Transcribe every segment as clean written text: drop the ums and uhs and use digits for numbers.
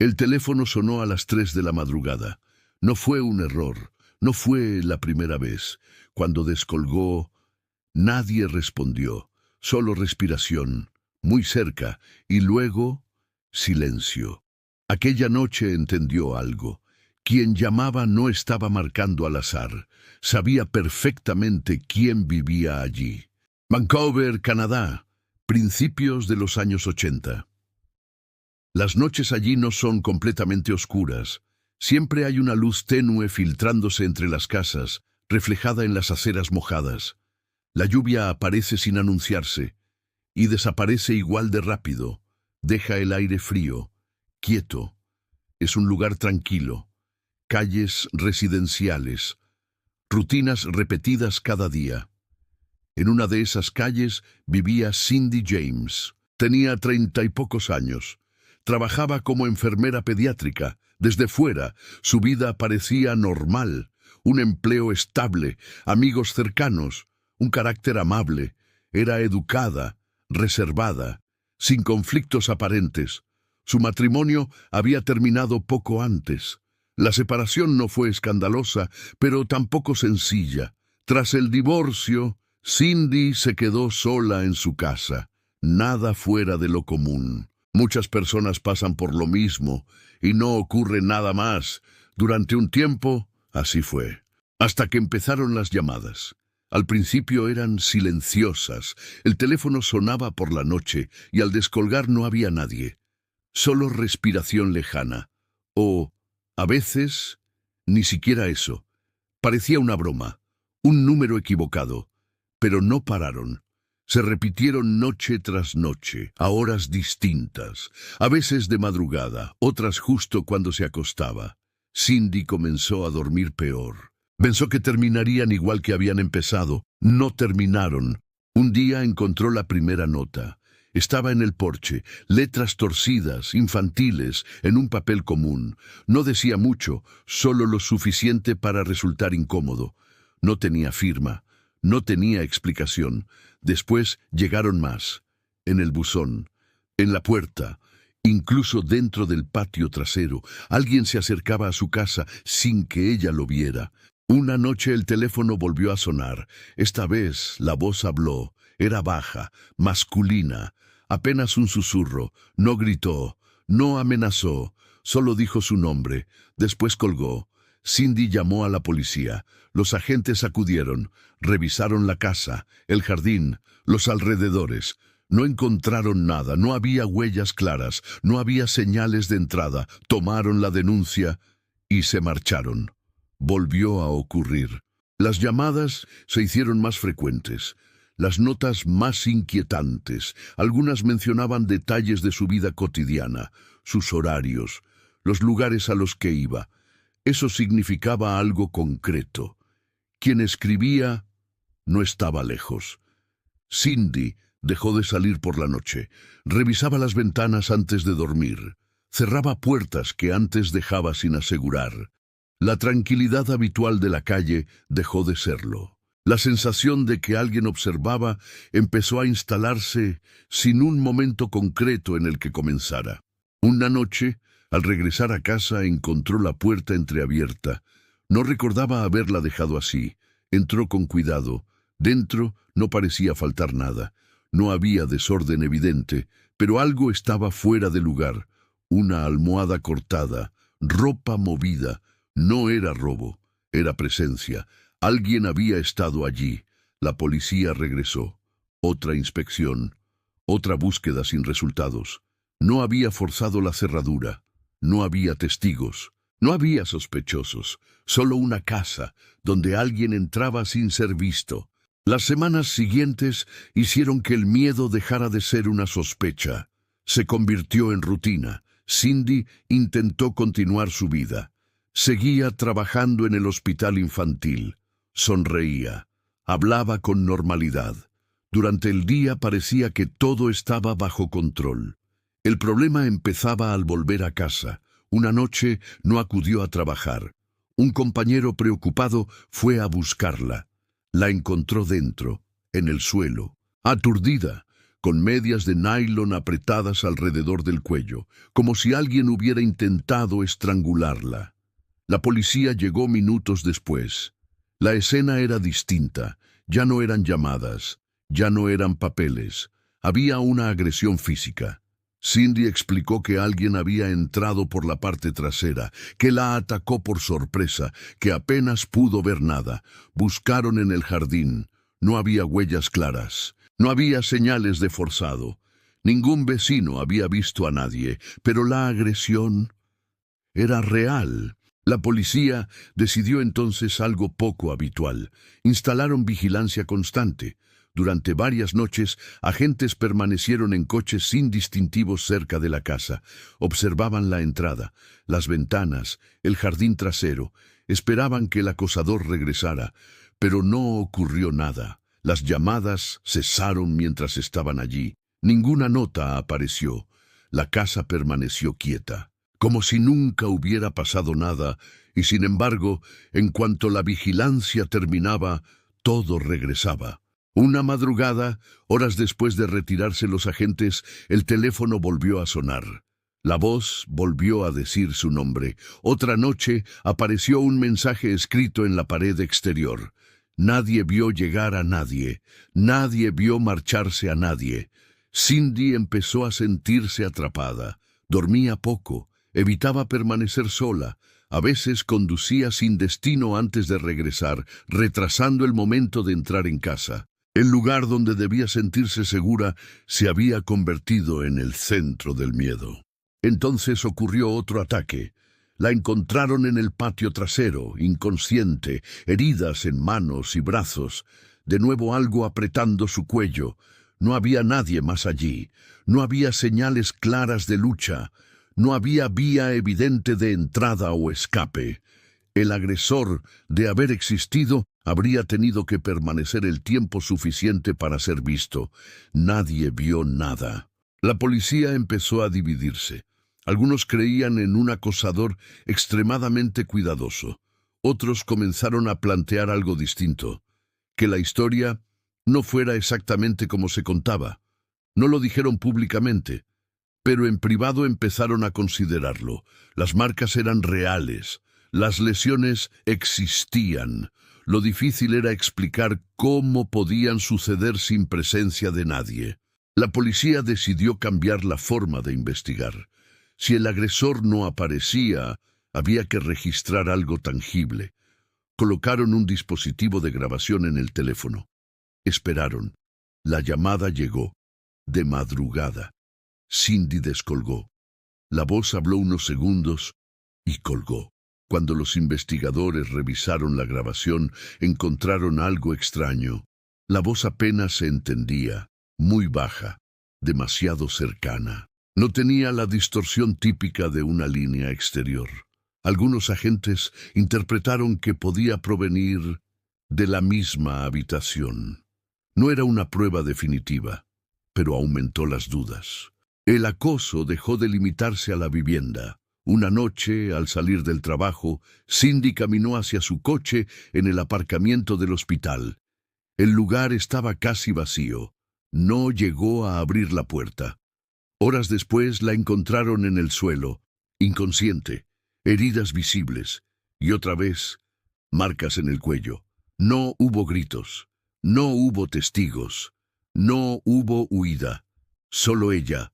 El teléfono sonó a las 3 de la madrugada. No fue un error, no fue la primera vez. Cuando descolgó, nadie respondió, solo respiración, muy cerca, y luego silencio. Aquella noche entendió algo. Quien llamaba no estaba marcando al azar. Sabía perfectamente quién vivía allí. Vancouver, Canadá, principios de los años 80. Las noches allí no son completamente oscuras. Siempre hay una luz tenue filtrándose entre las casas, reflejada en las aceras mojadas. La lluvia aparece sin anunciarse y desaparece igual de rápido. Deja el aire frío, quieto. Es un lugar tranquilo. Calles residenciales. Rutinas repetidas cada día. En una de esas calles vivía Cindy James. Tenía 30 y pocos años. Trabajaba como enfermera pediátrica. Desde fuera, su vida parecía normal. Un empleo estable, amigos cercanos, un carácter amable. Era educada, reservada, sin conflictos aparentes. Su matrimonio había terminado poco antes. La separación no fue escandalosa, pero tampoco sencilla. Tras el divorcio, Cindy se quedó sola en su casa. Nada fuera de lo común. Muchas personas pasan por lo mismo y no ocurre nada más. Durante un tiempo, así fue. Hasta que empezaron las llamadas. Al principio eran silenciosas. El teléfono sonaba por la noche y al descolgar no había nadie. Solo respiración lejana. O, a veces, ni siquiera eso. Parecía una broma, un número equivocado. Pero no pararon. Se repitieron noche tras noche, a horas distintas, a veces de madrugada, otras justo cuando se acostaba. Cindy comenzó a dormir peor. Pensó que terminarían igual que habían empezado. No terminaron. Un día encontró la primera nota. Estaba en el porche, letras torcidas, infantiles, en un papel común. No decía mucho, solo lo suficiente para resultar incómodo. No tenía firma, no tenía explicación. Después llegaron más. En el buzón, en la puerta, incluso dentro del patio trasero. Alguien se acercaba a su casa sin que ella lo viera. Una noche el teléfono volvió a sonar. Esta vez la voz habló. Era baja, masculina, apenas un susurro. No gritó, no amenazó, solo dijo su nombre. Después colgó. Cindy llamó a la policía. Los agentes acudieron, revisaron la casa, el jardín, los alrededores. No encontraron nada, no había huellas claras, no había señales de entrada. Tomaron la denuncia y se marcharon. Volvió a ocurrir. Las llamadas se hicieron más frecuentes, las notas más inquietantes. Algunas mencionaban detalles de su vida cotidiana, sus horarios, los lugares a los que iba. Eso significaba algo concreto. Quien escribía no estaba lejos. Cindy dejó de salir por la noche. Revisaba las ventanas antes de dormir. Cerraba puertas que antes dejaba sin asegurar. La tranquilidad habitual de la calle dejó de serlo. La sensación de que alguien observaba empezó a instalarse sin un momento concreto en el que comenzara. Una noche, al regresar a casa, encontró la puerta entreabierta. No recordaba haberla dejado así. Entró con cuidado. Dentro no parecía faltar nada. No había desorden evidente, pero algo estaba fuera de lugar. Una almohada cortada, ropa movida. No era robo, era presencia. Alguien había estado allí. La policía regresó. Otra inspección. Otra búsqueda sin resultados. No había forzado la cerradura. No había testigos. No había sospechosos. Solo una casa donde alguien entraba sin ser visto. Las semanas siguientes hicieron que el miedo dejara de ser una sospecha. Se convirtió en rutina. Cindy intentó continuar su vida. Seguía trabajando en el hospital infantil. Sonreía. Hablaba con normalidad. Durante el día parecía que todo estaba bajo control. El problema empezaba al volver a casa. Una noche no acudió a trabajar. Un compañero preocupado fue a buscarla. La encontró dentro, en el suelo, aturdida, con medias de nylon apretadas alrededor del cuello, como si alguien hubiera intentado estrangularla. La policía llegó minutos después. La escena era distinta. Ya no eran llamadas, ya no eran papeles. Había una agresión física. Cindy explicó que alguien había entrado por la parte trasera, que la atacó por sorpresa, que apenas pudo ver nada. Buscaron en el jardín. No había huellas claras. No había señales de forzado. Ningún vecino había visto a nadie, pero la agresión era real. La policía decidió entonces algo poco habitual. Instalaron vigilancia constante. Durante varias noches, agentes permanecieron en coches sin distintivos cerca de la casa. Observaban la entrada, las ventanas, el jardín trasero. Esperaban que el acosador regresara, pero no ocurrió nada. Las llamadas cesaron mientras estaban allí. Ninguna nota apareció. La casa permaneció quieta, como si nunca hubiera pasado nada, y sin embargo, en cuanto la vigilancia terminaba, todo regresaba. Una madrugada, horas después de retirarse los agentes, el teléfono volvió a sonar. La voz volvió a decir su nombre. Otra noche apareció un mensaje escrito en la pared exterior. Nadie vio llegar a nadie. Nadie vio marcharse a nadie. Cindy empezó a sentirse atrapada. Dormía poco. Evitaba permanecer sola. A veces conducía sin destino antes de regresar, retrasando el momento de entrar en casa. El lugar donde debía sentirse segura se había convertido en el centro del miedo. Entonces ocurrió otro ataque. La encontraron en el patio trasero, inconsciente, heridas en manos y brazos. De nuevo algo apretando su cuello. No había nadie más allí. No había señales claras de lucha. No había vía evidente de entrada o escape. El agresor, de haber existido, habría tenido que permanecer el tiempo suficiente para ser visto. Nadie vio nada. La policía empezó a dividirse. Algunos creían en un acosador extremadamente cuidadoso. Otros comenzaron a plantear algo distinto. Que la historia no fuera exactamente como se contaba. No lo dijeron públicamente, pero en privado empezaron a considerarlo. Las marcas eran reales. Las lesiones existían. Lo difícil era explicar cómo podían suceder sin presencia de nadie. La policía decidió cambiar la forma de investigar. Si el agresor no aparecía, había que registrar algo tangible. Colocaron un dispositivo de grabación en el teléfono. Esperaron. La llamada llegó. De madrugada. Cindy descolgó. La voz habló unos segundos y colgó. Cuando los investigadores revisaron la grabación, encontraron algo extraño. La voz apenas se entendía, muy baja, demasiado cercana. No tenía la distorsión típica de una línea exterior. Algunos agentes interpretaron que podía provenir de la misma habitación. No era una prueba definitiva, pero aumentó las dudas. El acoso dejó de limitarse a la vivienda. Una noche, al salir del trabajo, Cindy caminó hacia su coche en el aparcamiento del hospital. El lugar estaba casi vacío. No llegó a abrir la puerta. Horas después la encontraron en el suelo, inconsciente, heridas visibles, y otra vez, marcas en el cuello. No hubo gritos, no hubo testigos, no hubo huida, solo ella,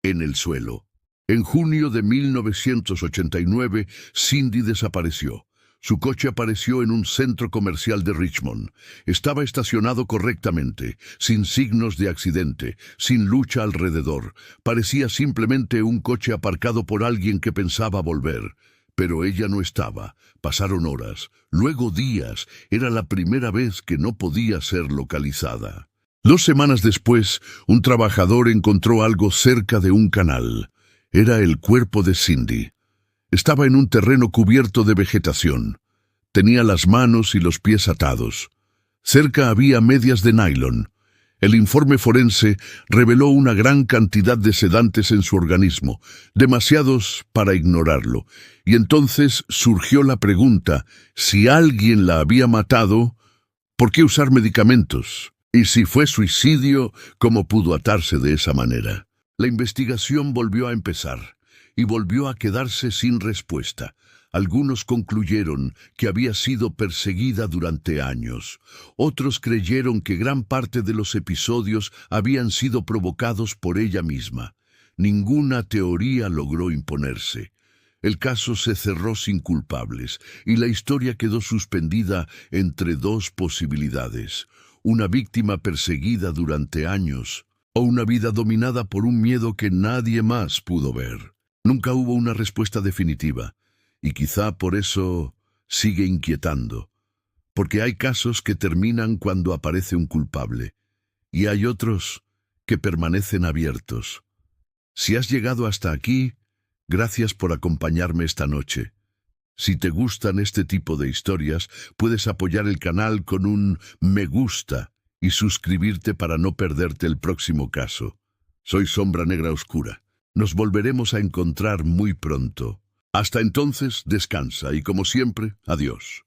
en el suelo. En junio de 1989, Cindy desapareció. Su coche apareció en un centro comercial de Richmond. Estaba estacionado correctamente, sin signos de accidente, sin lucha alrededor. Parecía simplemente un coche aparcado por alguien que pensaba volver. Pero ella no estaba. Pasaron horas, luego días. Era la primera vez que no podía ser localizada. 2 semanas después, un trabajador encontró algo cerca de un canal. Era el cuerpo de Cindy. Estaba en un terreno cubierto de vegetación. Tenía las manos y los pies atados. Cerca había medias de nylon. El informe forense reveló una gran cantidad de sedantes en su organismo, demasiados para ignorarlo. Y entonces surgió la pregunta, si alguien la había matado, ¿por qué usar medicamentos? Y si fue suicidio, ¿cómo pudo atarse de esa manera? La investigación volvió a empezar y volvió a quedarse sin respuesta. Algunos concluyeron que había sido perseguida durante años. Otros creyeron que gran parte de los episodios habían sido provocados por ella misma. Ninguna teoría logró imponerse. El caso se cerró sin culpables y la historia quedó suspendida entre dos posibilidades: una víctima perseguida durante años o una vida dominada por un miedo que nadie más pudo ver. Nunca hubo una respuesta definitiva, y quizá por eso sigue inquietando, porque hay casos que terminan cuando aparece un culpable, y hay otros que permanecen abiertos. Si has llegado hasta aquí, gracias por acompañarme esta noche. Si te gustan este tipo de historias, puedes apoyar el canal con un me gusta y suscribirte para no perderte el próximo caso. Soy Sombra Negra Oscura. Nos volveremos a encontrar muy pronto. Hasta entonces, descansa y como siempre, adiós.